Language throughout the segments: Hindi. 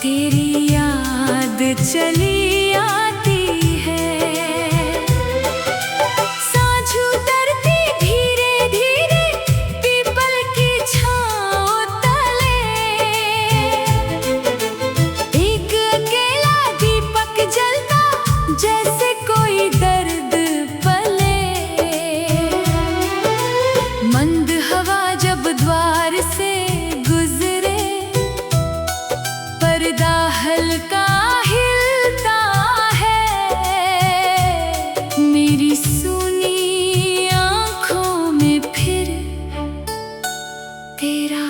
तेरी याद चली आती है। सांझ उतरती धीरे धीरे पीपल की छाँव तले, एक अकेला दीपक जलता जैसे कोई दर्द पले। मंद हवा जब द्वार से गुजरे, पर्दा हल्का हिलता है। मेरी सूनी आँखों में फिर तेरा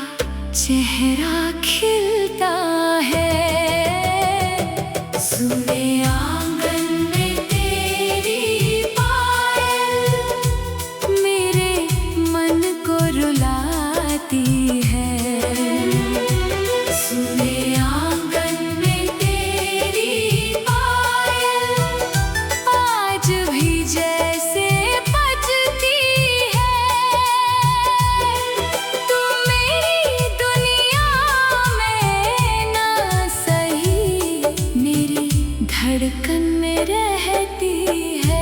चेहरा खिलता है। सुने आंगन में तेरी पायल मेरे मन को रुलाती है। सुने आंगन में तेरी पायल आज भी जैसे बजती है। तू मेरी दुनिया में ना सही, मेरी धड़कन में रहती है।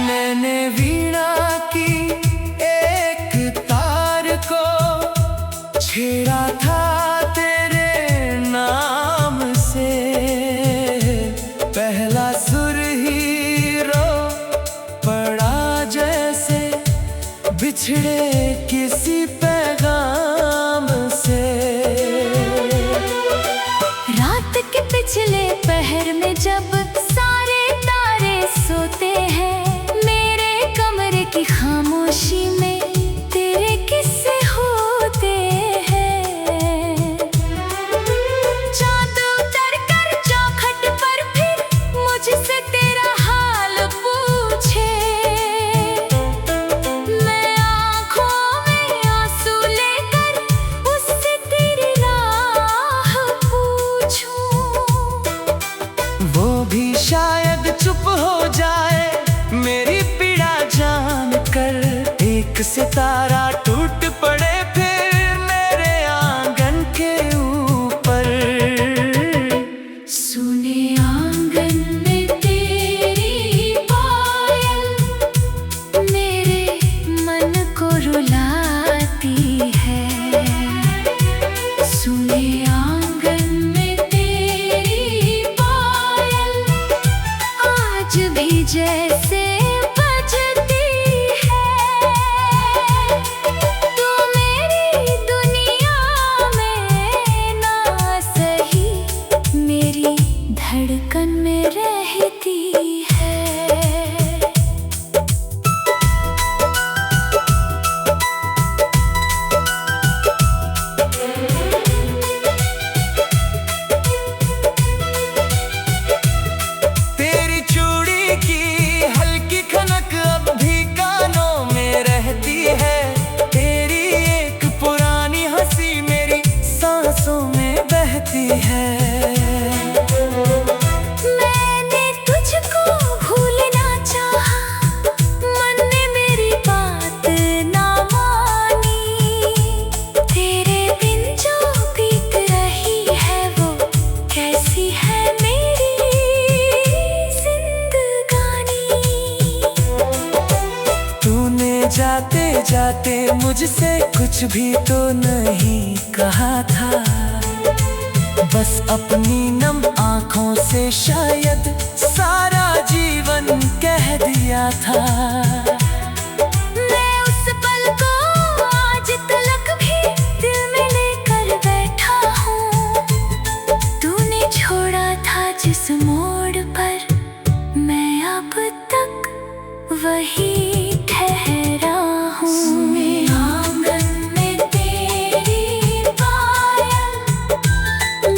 मैंने वीणा की एक तार को छेड़ा था तेरे नाम से। पहला सुर ही रो पड़ा जैसे बिछड़े किसी पैगाम से। रात के पिछले पहर में जब सारे तारे सोते हैं, मेरे कमरे की खामोशी में तेरे किस्से होते हैं। चाँद उतर कर चौखट पर फिर मुझसे तेरा हाल पूछे। मैं आँखों में आंसू लेकर उससे तेरी राह पूछूं। वो भी शायद चुप हो जाए मेरी पीड़ा जान कर। एक सितारा टूट पड़े फिर मेरे आंगन के ऊपर। सुने आंगन में तेरी पायल मेरे मन को रुलाती है। सुने आंगन में तेरी पायल आज भी जैसे बजती है। तू मेरी दुनिया में ना सही, मेरी धड़कन में रहती है। तेरी चूड़ी की हल्की खनक अब भी कानों में रहती है। तेरी एक पुरानी हंसी मेरी सांसों में बहती है। मैंने तुझको भूलना चाहा, मन ने मेरी बात ना मानी। तेरे बिन जो बीत रही है वो कैसी है मेरी जिंदगानी। तूने जाते जाते मुझसे कुछ भी तो नहीं कहा था। बस अपनी नम आँखों से शायद सारा जीवन कह दिया था। मैं उस पल को आज तलक भी दिल में लेकर बैठा हूँ। तूने छोड़ा था जिस मोड़ पर, मैं अब तक वही ठहरा हूँ। सुने आंगन में तेरी पायल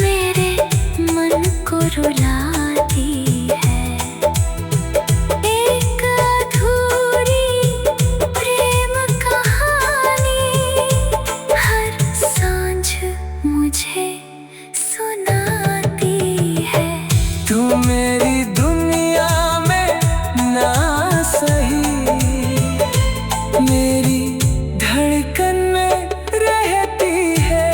मेरे मन को रुलाती है। एक अधूरी प्रेम कहानी हर सांझ मुझे सुनाती है। तू मेरी दुनिया में ना सही, मेरी धड़कन में रहती है।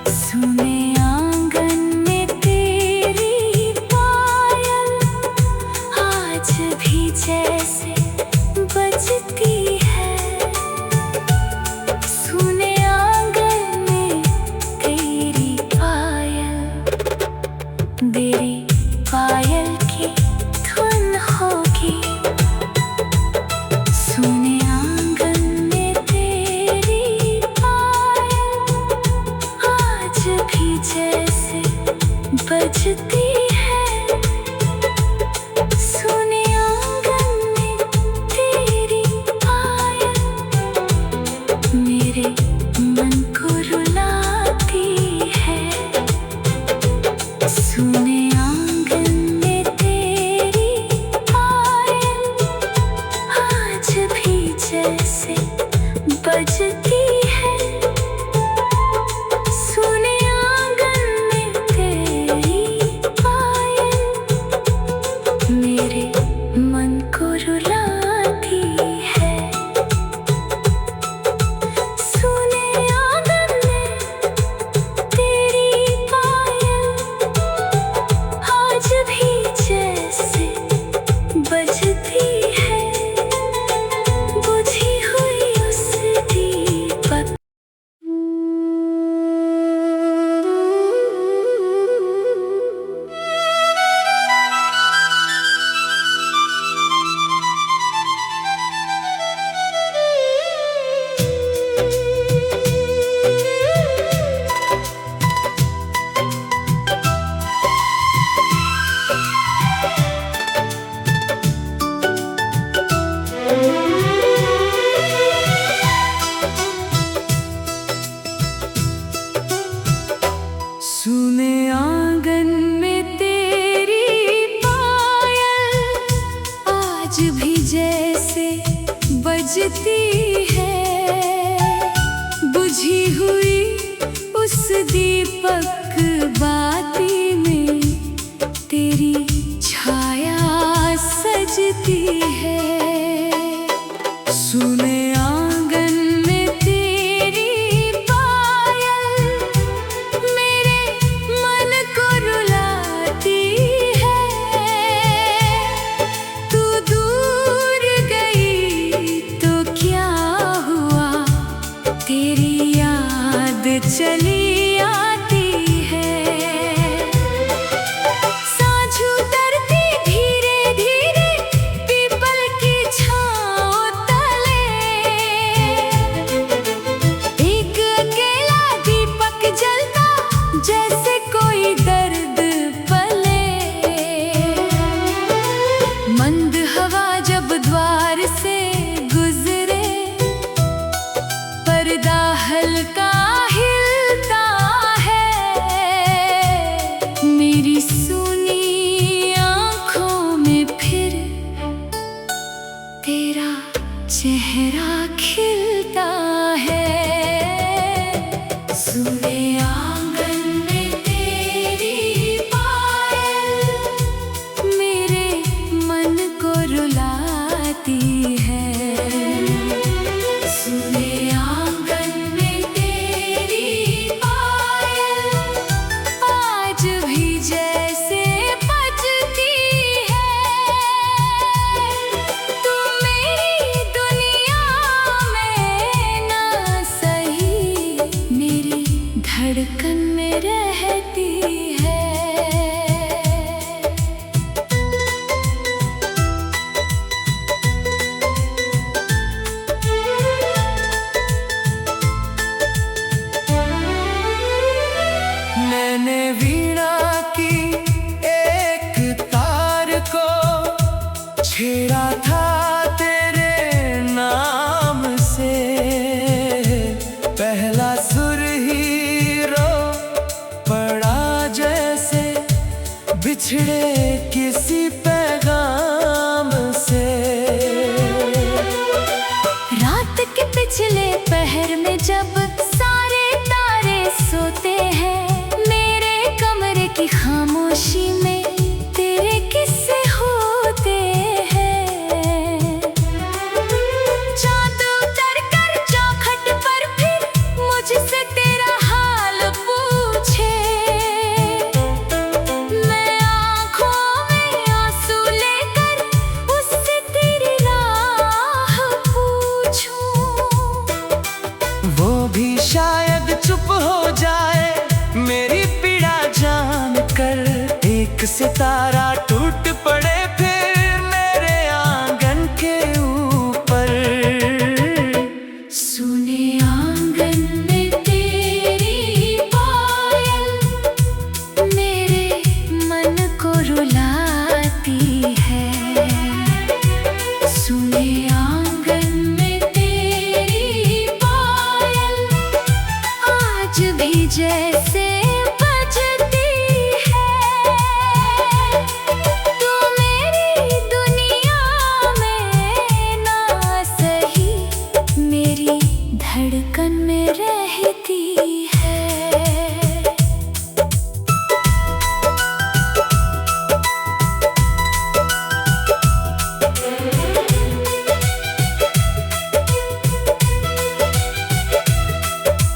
सुने आंगन में तेरी पायल, आज भी जैसे बजती है। सुने आंगन में तेरी पायल, तेरी पायल की धुन होगी। सुने आंगन में तेरी पायल, आज भी जैसे बजती है। सुने आंगन में तेरी पायल, मेरे मन को रुलाती है। सुने आंगन में तेरी पायल, आज भी जैसे बजती है। सुने आंगन में तेरी पायल, मेरे मन को रुलाती है। सुने आंगन में तेरी पायल, आज भी जैसे बजती है। बुझी हुई उस दीपक सुने आंगन में तेरी पायल, आज भी जैसे बजती है। बुझी हुई उस दीपक बाती में तेरी छाया सजती है। सुने आंगन में तेरी पायल, मेरे मन को रुलाती है। तू दूर गई तो क्या हुआ, तेरी याद चली आती है। सांझ उतरती धीरे धीरे पीपल की छाँव तले, एक अकेला दीपक जलता जैसे कोई दर्द पले। मंद हवा जब द्वार से गुजरे, पर्दा हल्का हिलता है। मेरी सूनी आँखों में फिर तेरा चेहरा खिलता है। सुने आंगन में तेरी पायल, मेरे मन को रुलाती है। सुने आंगन में तेरी पायल, आज भी जैसे बजती है। तू मेरी दुनिया में ना सही, मेरी धड़कन में रहती है। मैंने वीणा की एक तार को छेड़ा था तेरे नाम से। पहला सुर ही रो पड़ा जैसे बिछड़े किसी पैगाम से। रात के पिछले पहर में जब सितारा टूट पड़े फिर मेरे आंगन के ऊपर। सुने आंगन में तेरी पायल मेरे मन को रुलाती है। सुने आंगन में तेरी पायल आज भी जैसे बजती है। तू मेरी दुनिया में ना सही मेरी धड़कन में रहती है।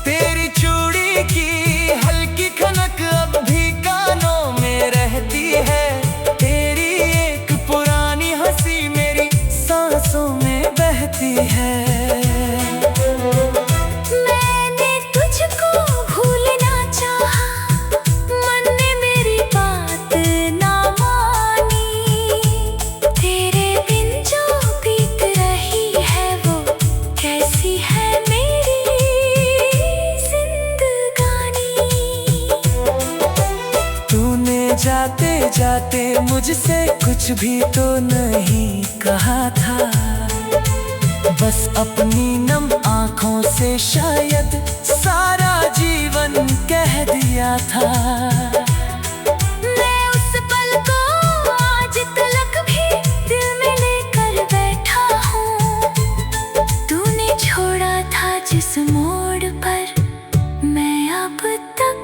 तेरी चूड़ी की हल्की खनक अब भी कानों में रहती है। तेरी एक पुरानी हंसी मेरी सांसों में बहती है। मैंने तुझको भूलना चाहा, मन ने मेरी बात ना मानी। तेरे बिन जो बीत रही है वो कैसी है मेरी जिंदगानी। तूने जाते जाते मुझसे कुछ भी तो नहीं कहा था, बस अपनी नम आँखों से शायद सारा जीवन कह दिया था। मैं उस पल को आज तलक भी दिल में लेकर बैठा हूँ। तूने छोड़ा था जिस मोड़ पर मैं अब तक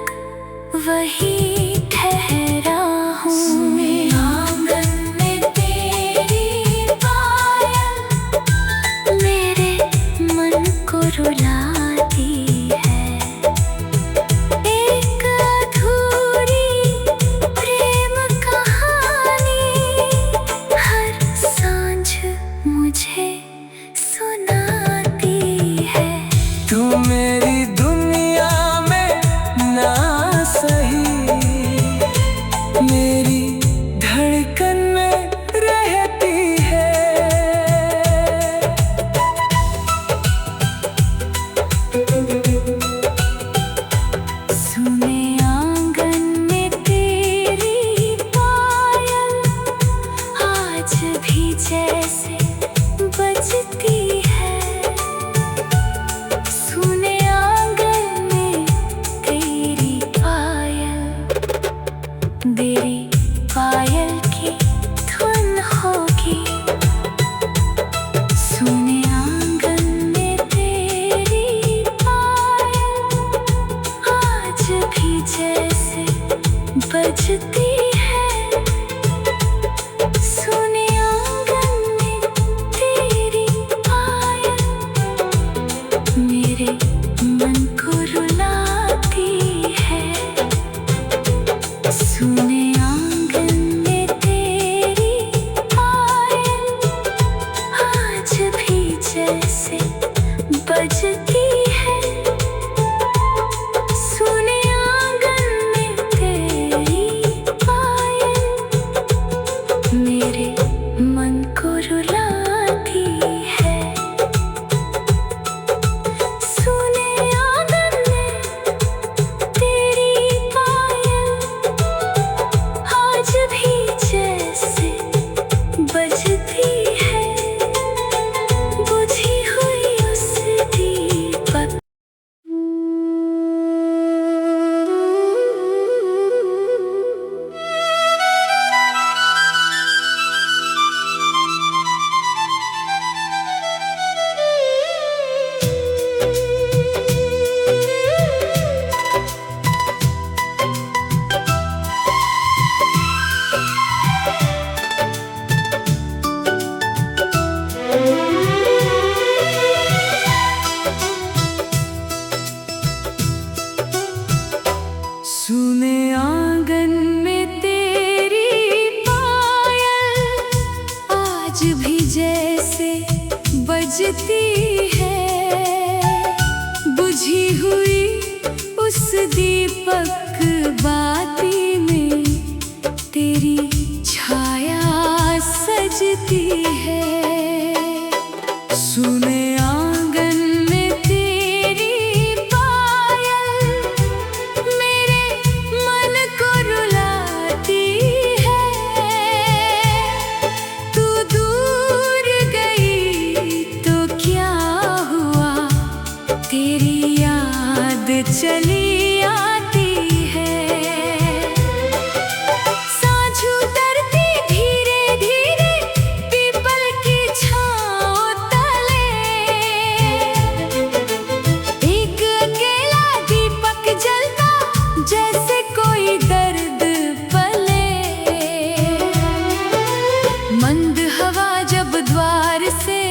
वही ठहरा हूँ। सुने आंगन में तेरी पायल मेरे मन को रुलाती है। एक अधूरी प्रेम कहानी हर सांझ मुझे सुनाती है। तू मेरी दुनिया में ना सही मेरी धड़कन में रहती है। सुने आंगन में तेरी पायल आज भी जैसे बजती है। सुने आंगन में तेरी पायल की धुन होगी। सुने आंगन में तेरी पायल आज भी जैसे बजती है। सुने आंगन में तेरी पायल मेरे मन को रुलाती है। सुने आंगन में तेरी पायल आज भी जैसे बजती है। सुने आंगन में तेरी पायल मेरे मन को रुलाती है। सुने आंगन में तेरी पायल आज भी जैसे बजती है। बुझी हुई उस दीपक सुने आंगन में तेरी पायल आज भी जैसे बजती है। बुझी हुई उस दीपक बाती में तेरी चली आती है। सांझ उतरती धीरे धीरे पीपल की छाँव तले, एक अकेला दीपक जलता जैसे कोई दर्द पले। मंद हवा जब द्वार से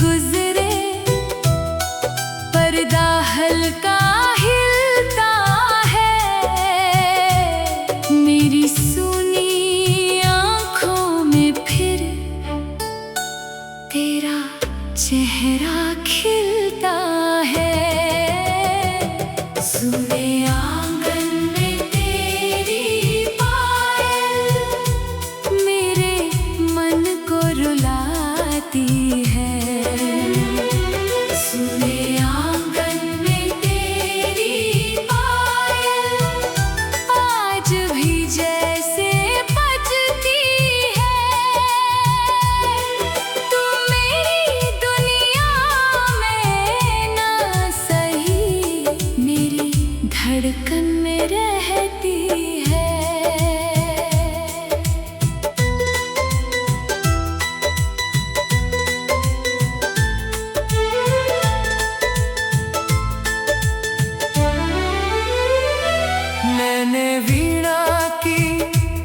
गुजरे, पर्दा हल्का हिलता है। मेरी सूनी आँखों में फिर तेरा चेहरा खिलता है। सूने आंगन में तेरी पायल मेरे मन को रुलाती है। सूने आंगन में तेरी पायल आज भी जैसे बजती है। तू मेरी दुनिया में ना सही, मेरी धड़कन में रहती है। मैंने वीणा की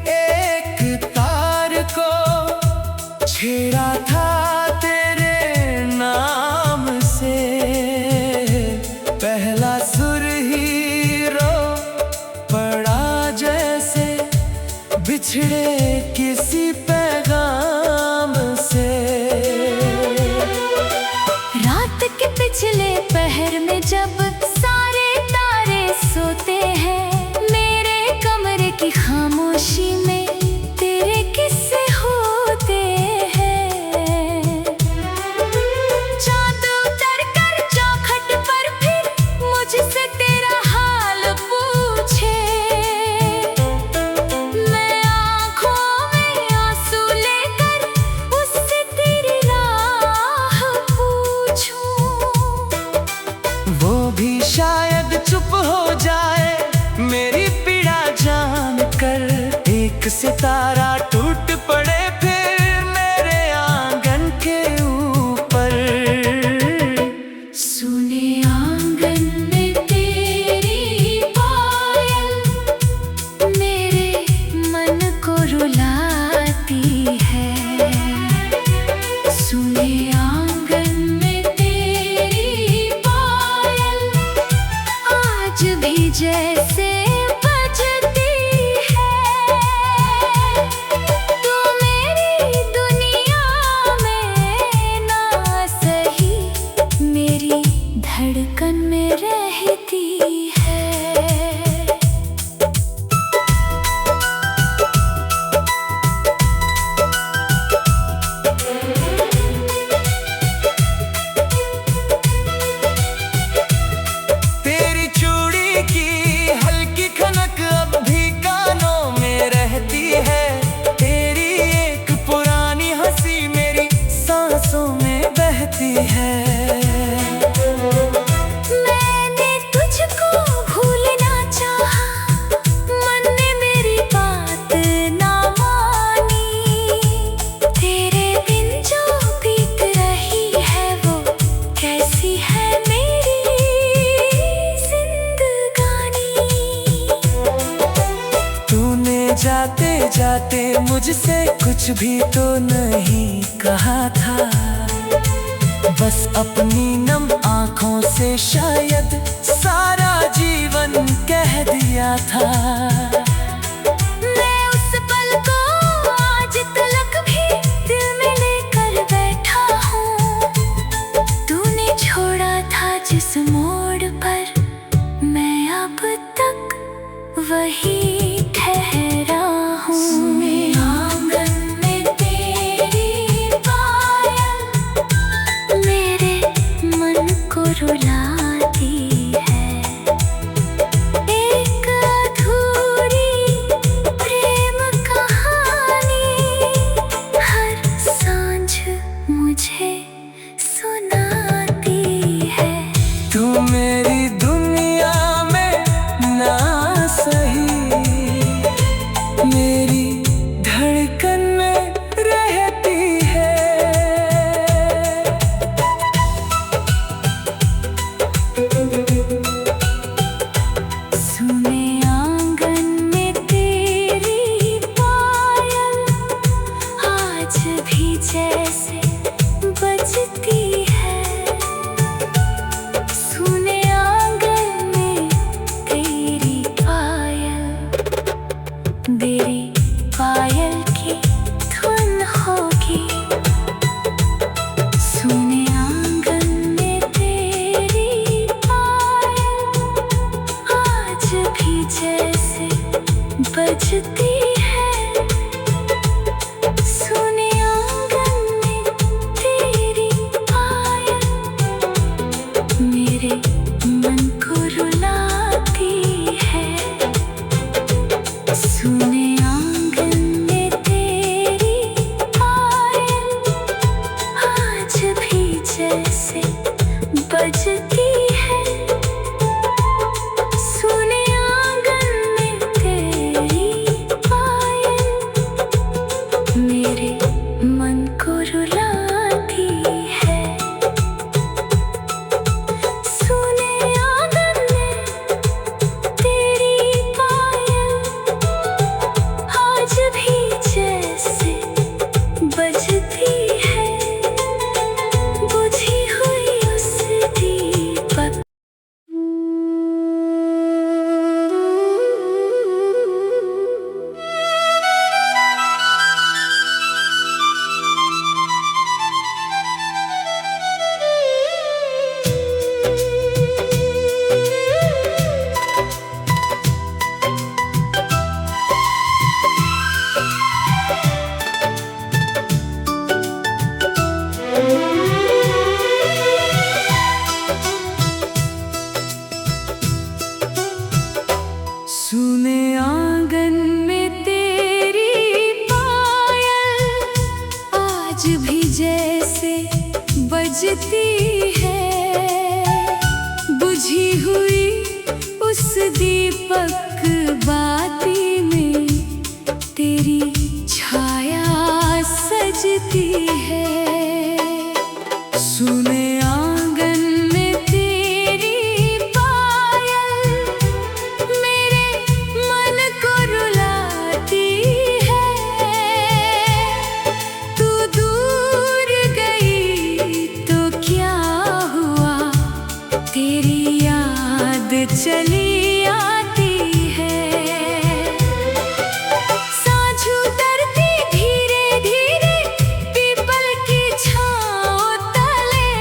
एक तार को छेड़ा था तेरे नाम से। पहला सुर ही रो पड़ा जैसे बिछड़े किसी पैगाम से। रात के पिछले पहर में जब सारे तारे सोते हैं, मेरे कमरे की खामोशी में तेरे किस्से होते हैं। चाँद उतर कर चौखट पर फिर मुझसे तेरा हाल पूछे। मैं आँखों में आंसू लेकर उससे तेरी राह पूछूं। वो भी शायद चुप हो जाए मेरी पीड़ा जान कर। एक सितारा टूट पड़े फिर मेरे आंगन के ऊपर। सूने आंगन में तेरी पायल मेरे मन को रुलाती है। सूने आंगन में तेरी पायल आज भी जैसे बजती है। तू मेरी दुनिया में ना सही, मेरी धड़कन में रहती है। तेरी चूड़ी की हल्की खनक अब भी कानों में रहती है। तेरी एक पुरानी हंसी मेरी सांसों में बहती है। मैंने तुझको भूलना चाहा, मन ने मेरी बात ना मानी। तेरे बिन जो बीत रही है वो कैसी है मेरी जिंदगानी। तूने जाते जाते मुझसे कुछ भी तो नहीं कहा था। बस अपनी नम आँखों से शायद सारा जीवन कह दिया था। मैं उस पल को आज तलक भी दिल में लेकर बैठा हूँ। तूने छोड़ा था जिस मोड़ पर, मैं अब तक वही ठहरा हूँ। सूने आंगन में तेरी पायल मेरे मन को रुलाती है। एक अधूरी प्रेम कहानी हर सांझ मुझे सुनाती है। तू मेरी दुनिया में जैसे बजती है। सुने आंगन में तेरी पायल मेरे मन को रुलाती है। सुने आंगन में तेरी पायल आज भी जैसे बजती है। सुने आंगन में तेरी पायल मेरे मन को रुलाती है। सुने आंगन में तेरी पायल आज भी जैसे बजती है। बुझी हुई उस दीपक सुने आंगन में तेरी पायल आज भी जैसे बजती है। बुझी हुई उस दीपक बाती में तेरी छाया सजती है। सुने आंगन में तेरी पायल मेरे मन को रुलाती है। तू दूर गई तो क्या हुआ, तेरी याद चली आती है। सांझ उतरती धीरे धीरे पीपल की छाँव तले।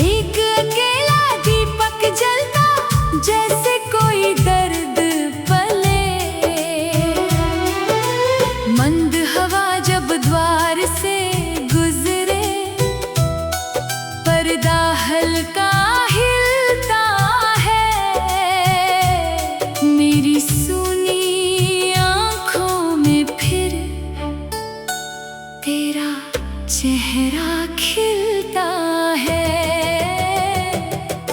एक अकेला दीपक जलता जैसे कोई दर्द पले। मंद हवा जब द्वार से गुजरे पर्दा हल्का हिलता है। मेरी सूनी आँखों में फिर तेरा चेहरा खिलता है।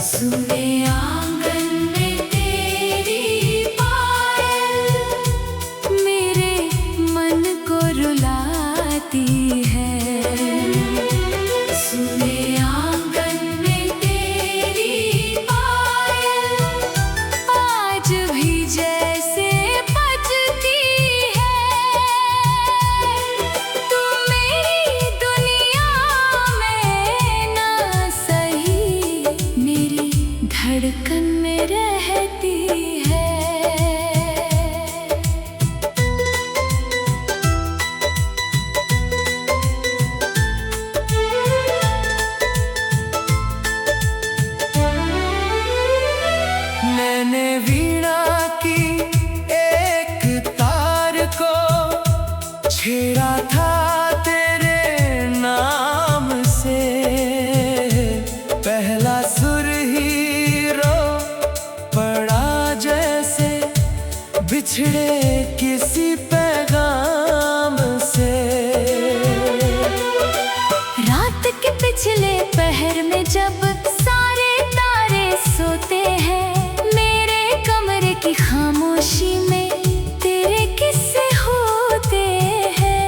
सुने आंगन में तेरी पायल मेरे मन को रुलाती है। सुने आंगन में तेरी पायल आज भी जैसे बजती है। तू मेरी दुनिया में ना सही मेरी धड़कन में रहती है। मैंने वीणा की एक तार को छेड़ा था तेरे नाम से। पहला सुर ही रो पड़ा जैसे बिछड़े किसी पैगाम से। रात के पिछले पहर में जब सारे तारे सोते हैं, मेरे कमरे की खामोशी में तेरे किस्से होते हैं।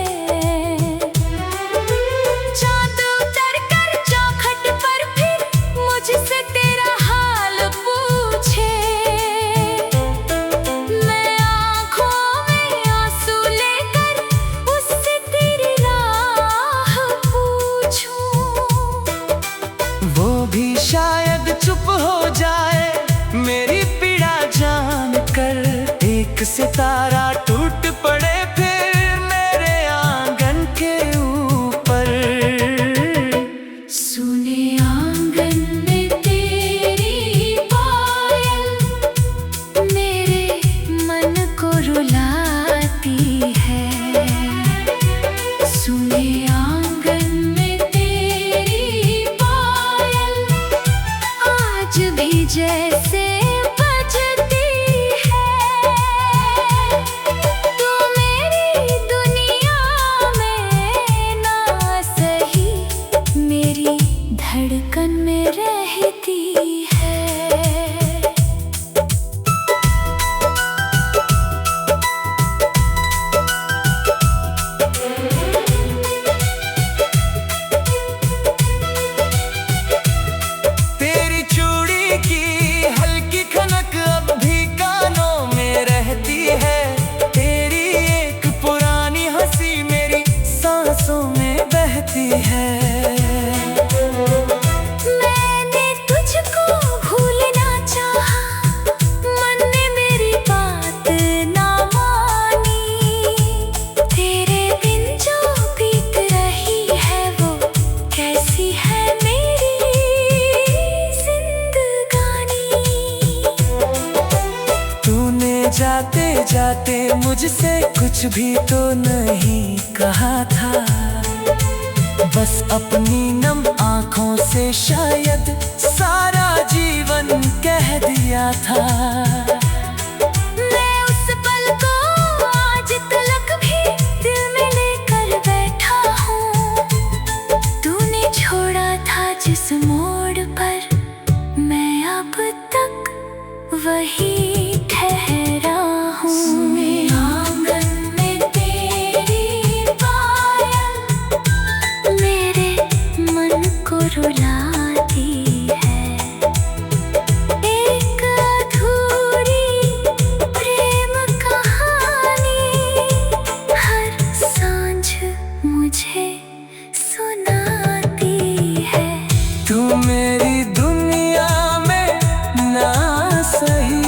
चाँद उतर कर चौखट पर फिर मुझसे तेरा हाल पूछे। मैं आँखों में भी जैसे बजती है। तू मेरी दुनिया में ना सही, मेरी धड़कन में रहती है। तेरी चूड़ी की हल्की खनक अब भी कानों में रहती है। तेरी एक पुरानी हंसी मेरी सांसों में बहती है। मैंने तुझको भूलना चाहा, मन ने मेरी बात ना मानी। तेरे बिन जो बीत रही है वो कैसी है मेरी जिंदगानी। तूने जाते जाते मुझसे कुछ भी तो नहीं कहा था, बस अपनी नम आँखों से शायद सारा जीवन कह दिया था। मैं उस पल को आज तलक भी दिल में लेकर बैठा हूँ। तूने छोड़ा था जिस मोड़ पर, मैं अब तक वही ठहरा हूँ। आंगन में तेरी पायल मेरे मन को रुलाती है। एक अधूरी प्रेम कहानी हर सांझ मुझे सुनाती है। तू मेरी दुनिया में ना सही,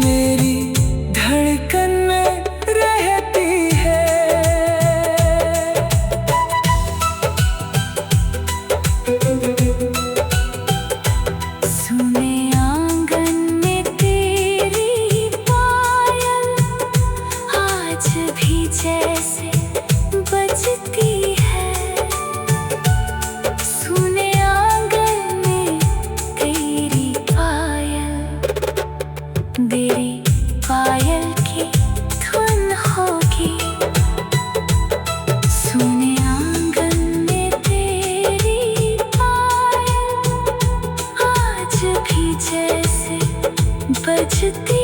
मेरी धड़कन में रहती है। सुने आंगन में तेरी पायल आज भी जैसे बजती है। सुने आंगन में तेरी पायल की धुन होगी। सुने आंगन में तेरी पायल आज भी जैसे बजती